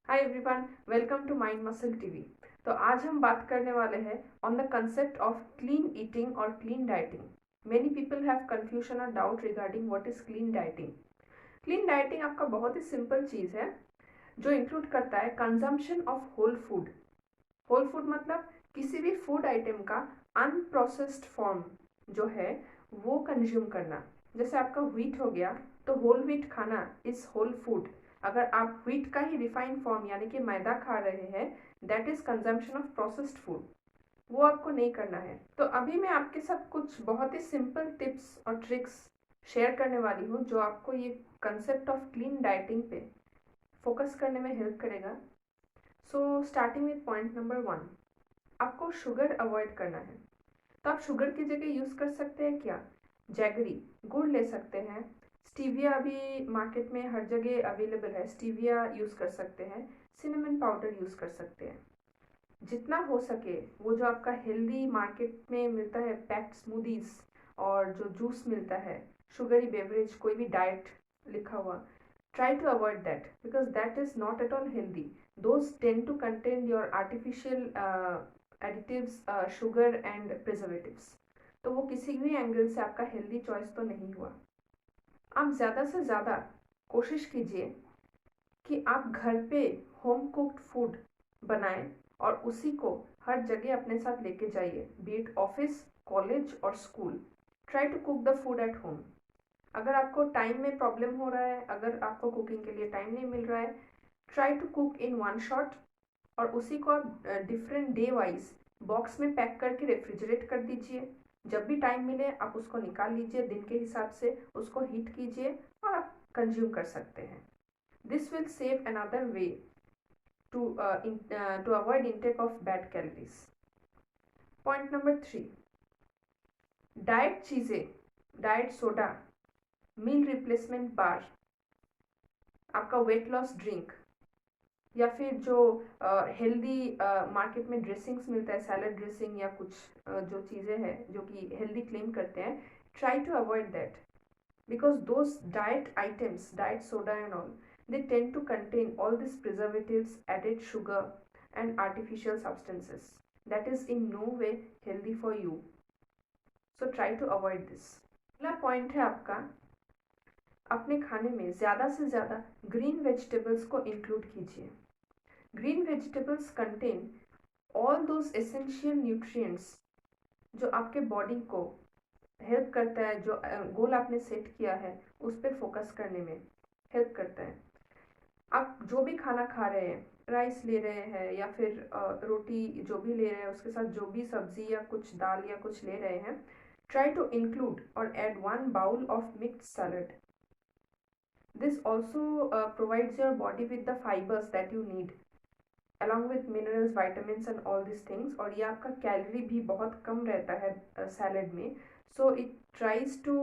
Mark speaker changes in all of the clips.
Speaker 1: Hi everyone, welcome to mind muscle TV. तो आज हम बात करने वाले हैं on the concept of clean eating और clean dieting. Many people have confusion और doubt regarding what is clean dieting. Clean dieting आपका बहुत ही सिंपल चीज़ है जो इंक्लूड करता है consumption of whole food. Whole food मतलब किसी भी फूड आइटम का अनप्रोसेस्ड फॉर्म जो है वो कंज्यूम करना। जैसे आपका व्हीट हो गया तो होल व्हीट खाना इज होल फूड। अगर आप व्हीट का ही रिफाइंड फॉर्म यानी कि मैदा खा रहे हैं, that is consumption of processed food. वो आपको नहीं करना है। तो अभी मैं आपके साथ कुछ बहुत ही सिंपल टिप्स और ट्रिक्स शेयर करने वाली हूँ जो आपको ये कंसेप्ट ऑफ क्लीन डाइटिंग पे फोकस करने में हेल्प करेगा। So starting with point number 1, आपको शुगर अवॉइड करना है। तो आप शुगर की जगह यूज़ कर सकते हैं क्या? जैगरी, गुड़ ले सकते हैं। स्टीविया अभी मार्केट में हर जगह अवेलेबल है, स्टीविया यूज़ कर सकते हैं। सिनेमन पाउडर यूज़ कर सकते हैं। जितना हो सके वो जो आपका हेल्दी मार्केट में मिलता है पैक्ड स्मूदीज और जो जूस मिलता है, शुगरी बेवरेज, कोई भी डाइट लिखा हुआ, try to avoid that because that is not at all healthy. Those tend to contain your artificial additives, sugar and preservatives. तो वो किसी भी एंगल से आपका हेल्दी चॉइस तो नहीं हुआ। आप ज़्यादा से ज़्यादा कोशिश कीजिए कि आप घर पे होम कुक्ड फूड बनाएं और उसी को हर जगह अपने साथ लेके जाइए, बी इट ऑफिस, कॉलेज और school. Try to cook the food at home. अगर आपको टाइम में प्रॉब्लम हो रहा है, अगर आपको कुकिंग के लिए टाइम नहीं मिल रहा है, try to cook in one shot और उसी को आप डिफरेंट डे वाइज बॉक्स में पैक करके रेफ्रिजरेट कर दीजिए। जब भी टाइम मिले आप उसको निकाल लीजिए, दिन के हिसाब से उसको हीट कीजिए और आप कंज्यूम कर सकते हैं। This will save another way to avoid intake of bad calories. Point number 3, diet चीज़ें, diet soda, meal replacement bar, आपका वेट लॉस ड्रिंक या फिर जो हेल्दी मार्केट में ड्रेसिंग्स मिलता है, सैलड ड्रेसिंग या कुछ जो चीज़ें हैं जो कि हेल्दी क्लेम करते हैं, try to avoid that because those diet items, diet soda and all, they tend to contain all these preservatives, added sugar and artificial substances that is in no way healthy for you. So try to avoid this. अगला point है आपका, अपने खाने में ज़्यादा से ज़्यादा green vegetables को इंक्लूड कीजिए। Green vegetables contain all those essential nutrients जो आपके बॉडी को हेल्प करता है, जो गोल आपने सेट किया है उस पर फोकस करने में हेल्प करता है। आप जो भी खाना खा रहे हैं, राइस ले रहे हैं या फिर रोटी जो भी ले रहे हैं, उसके साथ जो भी सब्जी या कुछ दाल या कुछ ले रहे हैं, ट्राई टू इंक्लूड और add 1 bowl of mixed salad. This also provides your body with the fibres that you need along with minerals, vitamins and all these things। और ये आपका कैलोरी भी बहुत कम रहता है सैलड में। So it tries to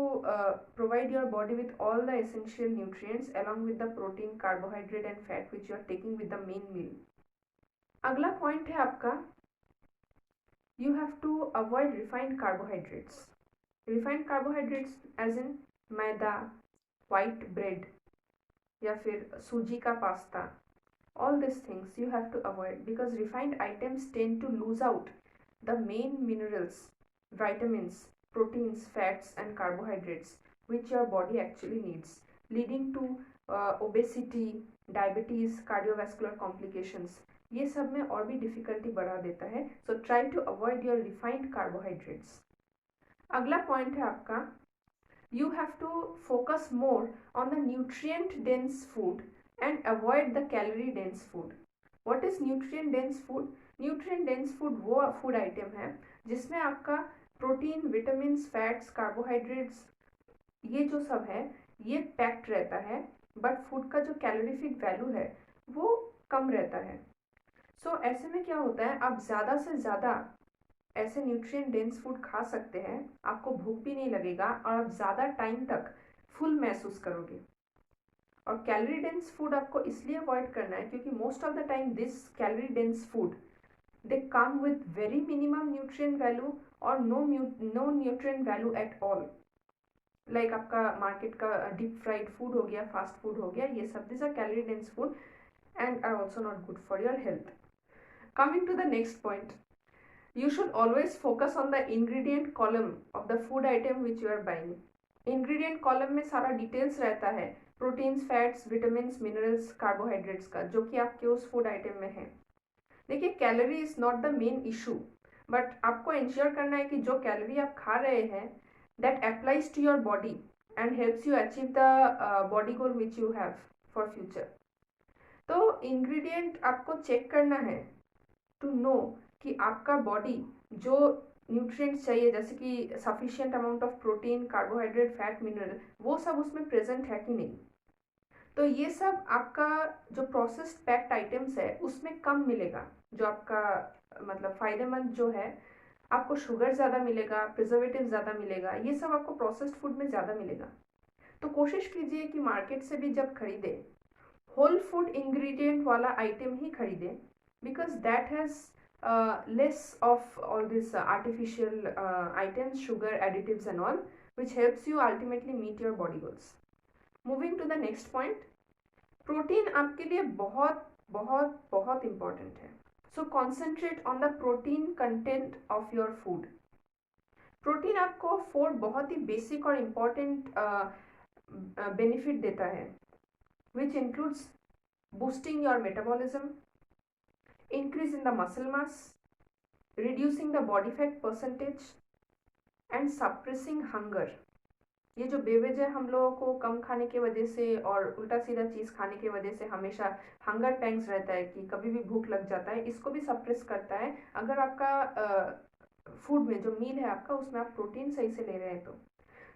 Speaker 1: provide your body with all the essential nutrients along with the protein, carbohydrate and fat which you are taking with the main meal। अगला point है आपका, you have to avoid refined carbohydrates। refined carbohydrates as in maida, white bread या फिर सूजी का pasta, all these things you have to avoid because refined items tend to lose out the main minerals, vitamins, proteins, fats and carbohydrates which your body actually needs, leading to obesity, diabetes, cardiovascular complications। ये सब में और भी difficulty बढ़ा देता है। So try to avoid your refined carbohydrates. अगला point है आपका, you have to focus more on the nutrient dense food and avoid the calorie dense food। what is nutrient dense food? nutrient dense food वो food item है जिसमें आपका protein, vitamin, fats, carbohydrates, ये जो सब है ये पैक्ड रहता है, बट फूड का जो कैलोरीफिक वैल्यू है वो कम रहता है। सो ऐसे में क्या होता है, आप ज़्यादा से ज़्यादा ऐसे न्यूट्रिएंट डेंस फूड खा सकते हैं, आपको भूख भी नहीं लगेगा और आप ज़्यादा टाइम तक फुल महसूस करोगे। और कैलोरी डेंस फूड आपको इसलिए अवॉइड करना है क्योंकि most of the time this calorie dense food they come with very minimum nutrient value और no nutrient value at all. Like आपका मार्केट का डीप फ्राइड फूड हो गया, फास्ट फूड हो गया, ये सब this are calorie dense food and are also not good for your health. Coming to the next point, you should always focus on the ingredient column of the food item which you are buying. Ingredient column में सारा details रहता है, proteins, fats, vitamins, minerals, carbohydrates का, जो कि आपके उस food item में है। देखिए, calorie is not the main issue, but आपको इंश्योर करना है कि जो कैलोरी आप खा रहे हैं that applies to your body and helps you achieve the body goal which you have for future. तो इंग्रेडिएंट आपको चेक करना है टू नो कि आपका बॉडी जो न्यूट्रिएंट्स चाहिए, जैसे कि sufficient amount of protein, carbohydrate, fat, mineral, वो सब उसमें प्रेजेंट है कि नहीं। तो ये सब आपका जो प्रोसेस्ड पैक्ड आइटम्स है उसमें कम मिलेगा, जो आपका मतलब फ़ायदेमंद जो है, आपको शुगर ज़्यादा मिलेगा, प्रिजर्वेटिव ज़्यादा मिलेगा, ये सब आपको प्रोसेस्ड फूड में ज़्यादा मिलेगा। तो कोशिश कीजिए कि मार्केट से भी जब खरीदे होल फूड इंग्रेडिएंट वाला आइटम ही खरीदें, because that has less of all these artificial items, sugar, additives and all, which helps you ultimately meet your body goals. Moving to the next point, protein आपके लिए बहुत बहुत बहुत important है। So concentrate on the protein content of your food. Protein आपको 4 बहुत ही basic और important benefit देता है, which includes boosting your metabolism, increase in the muscle mass, reducing the body fat percentage, and suppressing hunger. ये जो बेवजह हम लोगों को कम खाने की वजह से और उल्टा सीधा चीज़ खाने की वजह से हमेशा हंगर पैंग्स रहता है कि कभी भी भूख लग जाता है, इसको भी सप्रेस करता है अगर आपका फूड में जो मील है आपका, उसमें आप प्रोटीन सही से ले रहे हैं तो।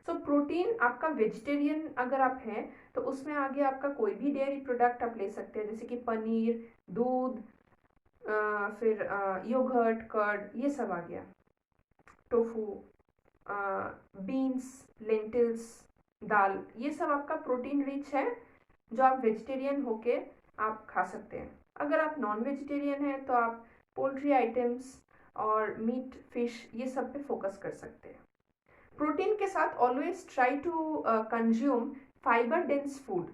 Speaker 1: सो प्रोटीन आपका वेजिटेरियन अगर आप हैं तो उसमें आगे आपका कोई भी डेयरी प्रोडक्ट आप ले सकते हैं, जैसे कि पनीर, दूध, फिर योगर्ट, कर्ड, ये सब आ गया, टोफू, बीन्स, लेंटिल्स, दाल, ये सब आपका प्रोटीन रिच है जो आप वेजिटेरियन होके आप खा सकते हैं। अगर आप नॉन वेजिटेरियन हैं तो आप पोल्ट्री आइटम्स और मीट, फिश, ये सब पे फोकस कर सकते हैं। प्रोटीन के साथ always try to consume fibre dense food.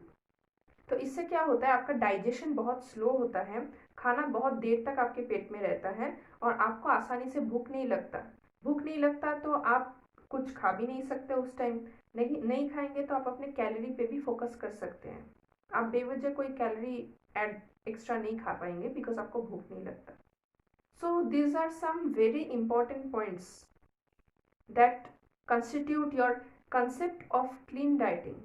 Speaker 1: तो इससे क्या होता है, आपका डाइजेशन बहुत स्लो होता है, खाना बहुत देर तक आपके पेट में रहता है और आपको आसानी से भूख नहीं लगता। भूख नहीं लगता तो आप कुछ खा भी नहीं सकते उस टाइम, नहीं खाएंगे तो आप अपने कैलोरी पे भी फोकस कर सकते हैं। आप बेवजह कोई कैलोरी एड एक्स्ट्रा नहीं खा पाएंगे बिकॉज आपको भूख नहीं लगता। So these are some very important points that constitute your concept of clean dieting.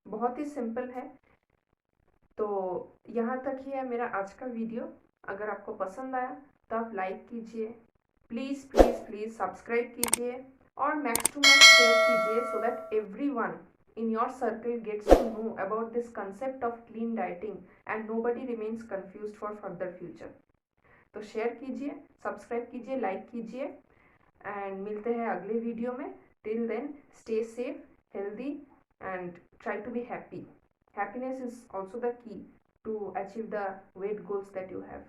Speaker 1: बहुत ही सिंपल है। तो यहाँ तक ही है मेरा आज का वीडियो। अगर आपको पसंद आया तो आप लाइक कीजिए, प्लीज़ प्लीज़ प्लीज़ सब्सक्राइब कीजिए और मैक्स टू मैक्स शेयर कीजिए so that everyone in your circle gets to know about this concept of clean dieting and nobody remains confused for further future. तो share कीजिए, subscribe कीजिए, like कीजिए and मिलते हैं अगले वीडियो में। Till then stay safe, healthy and try to be happy. Happiness is also the key to achieve the weight goals that you have.